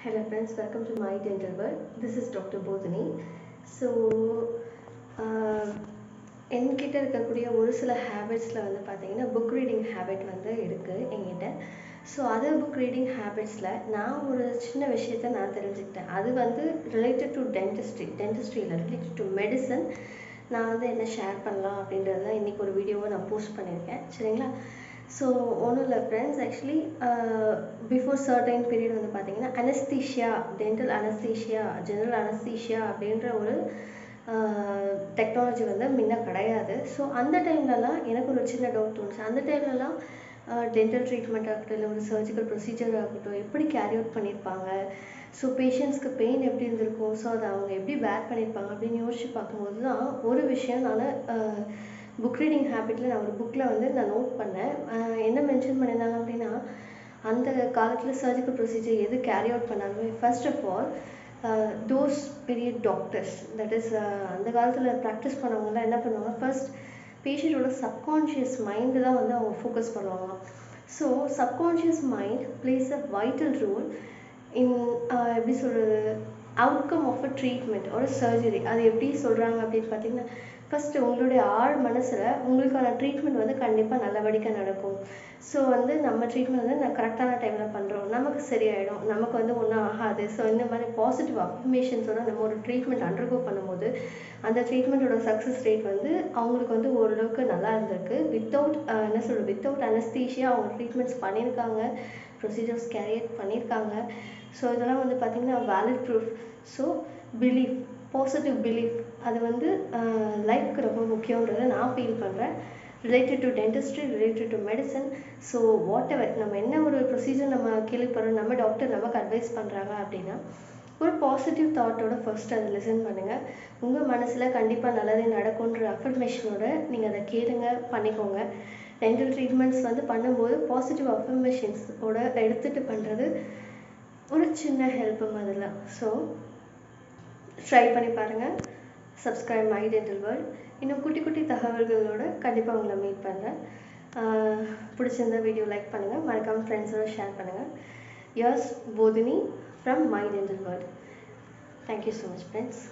Hello friends, welcome to my dental world. This is Dr. Bhothini. So, என்கிட்ட இருக்கக்கூடிய ஒரு சில ஹேபிட்ஸில் வந்து பார்த்தீங்கன்னா புக் ரீடிங் ஹேபிட் வந்து இருக்குது என்கிட்ட. ஸோ அதர் புக் ரீடிங் ஹேபிட்ஸில் நான் ஒரு சின்ன விஷயத்த நான் தெரிஞ்சுக்கிட்டேன். அது வந்து ரிலேட்டட் டு டென்டிஸ்ட்ரியில் ரிலேட்டட் டு மெடிசன் நான் வந்து என்ன ஷேர் பண்ணலாம் அப்படின்றது தான் இன்றைக்கி ஒரு வீடியோவை நான் போஸ்ட் பண்ணியிருக்கேன். சரிங்களா? ஸோ ஒன்றும் இல்லை friends, actually before certain period வந்து பார்த்தீங்கன்னா anaesthesia, dental anaesthesia, general anaesthesia அப்படின்ற ஒரு டெக்னாலஜி வந்து முன்ன கிடையாது. ஸோ அந்த டைம்லலாம் எனக்கு ஒரு சின்ன டவுட் தோணுச்சு. அந்த டைம்லலாம் டென்டல் ட்ரீட்மெண்ட் ஆகட்டும், இல்லை ஒரு சர்ஜிக்கல் ப்ரொசீஜர் ஆகட்டும், எப்படி கேரி அவுட் பண்ணியிருப்பாங்க, ஸோ பேஷண்ட்ஸ்க்கு பெயின் எப்படி இருந்திருக்கும், ஸோ அதை அவங்க எப்படி பேர் பண்ணியிருப்பாங்க அப்படின்னு யோசிச்சு பார்க்கும்போது தான் ஒரு விஷயம் நான் புக் ரீடிங் ஹேபிட்டில் நான் ஒரு புக்கில் வந்து நான் நோட் பண்ணேன். என்ன மென்ஷன் பண்ணியிருந்தாங்க அப்படின்னா, அந்த காலத்தில் சர்ஜிக்கல் ப்ரொசீஜர் எது கேரி அவுட் பண்ணாலுமே ஃபர்ஸ்ட் ஆஃப் ஆல் தோஸ் பெரிய டாக்டர்ஸ், தட் இஸ் அந்த காலத்தில் ப்ராக்டிஸ் பண்ணவங்கலாம் என்ன பண்ணுவாங்க, ஃபர்ஸ்ட் பேஷண்ட்டோட சப்கான்ஷியஸ் மைண்டு தான் வந்து அவங்க ஃபோக்கஸ் பண்ணுவாங்க. So subconscious mind plays a vital role in எப்படி சொல்கிறது, அவுட்கம் ஆஃப் அ ட்ரீட்மெண்ட் ஒரு சர்ஜரி. அது எப்படி சொல்கிறாங்க அப்படின்னு பார்த்தீங்கன்னா, ஃபஸ்ட்டு உங்களுடைய ஆழ் மனசில் உங்களுக்கான ட்ரீட்மெண்ட் வந்து கண்டிப்பாக நல்லபடியாக நடக்கும். ஸோ வந்து நம்ம ட்ரீட்மெண்ட் வந்து நான் கரெக்டான டைமில் பண்ணுறோம், நமக்கு சரியாயிடும், நமக்கு வந்து ஒன்றும் ஆகாது. ஸோ இந்த மாதிரி பாசிட்டிவ் அஃபர்மேஷன்ஸோட நம்ம ஒரு ட்ரீட்மெண்ட் அண்டர்கோ பண்ணும்போது அந்த ட்ரீட்மெண்ட்டோட சக்ஸஸ் ரேட் வந்து அவங்களுக்கு வந்து ஓரளவுக்கு நல்லா இருந்திருக்கு. வித்தவுட் அனஸ்தீஷியா அவங்க ட்ரீட்மெண்ட்ஸ் பண்ணியிருக்காங்க, ப்ரொசீஜர்ஸ் கேரியட் பண்ணியிருக்காங்க. ஸோ இதெல்லாம் வந்து பார்த்திங்கன்னா valid proof. So belief, positive belief, அது வந்து லைஃப்க்கு ரொம்ப முக்கியன்றதை நான் ஃபீல் பண்ணுறேன். Related to dentistry, related to medicine. So whatever நம்ம என்ன ஒரு ப்ரொசீஜர் நம்ம கேள்விப்படுறோம், நம்ம டாக்டர் நமக்கு அட்வைஸ் பண்ணுறாங்க அப்படின்னா ஒரு பாசிட்டிவ் தாட்டோட ஃபர்ஸ்ட் அதை லிசன் பண்ணுங்கள். உங்கள் மனசில் கண்டிப்பாக நல்லதே நடக்கும்ன்ற அஃபர்மேஷனோட நீங்கள் அதை கேளுங்க, பண்ணிக்கோங்க. டென்டல் ட்ரீட்மெண்ட்ஸ் வந்து பண்ணும்போது பாசிட்டிவ் அஃபர்மேஷன்ஸோட எடுத்துகிட்டு பண்ணுறது ஒரு சின்ன ஹெல்ப் மாதிரில. ஸோ ட்ரை பண்ணி பாருங்கள். Subscribe my dental world. இன்னும் குட்டி குட்டி தகவல்களோட கண்டிப்பாக உங்களை மீட் பண்ணுறேன். பிடிச்சிருந்த வீடியோ லைக் பண்ணுங்கள், மறக்காமல் ஃப்ரெண்ட்ஸோட ஷேர் பண்ணுங்கள். Years Bodhini from my dental world. Thank you so much friends.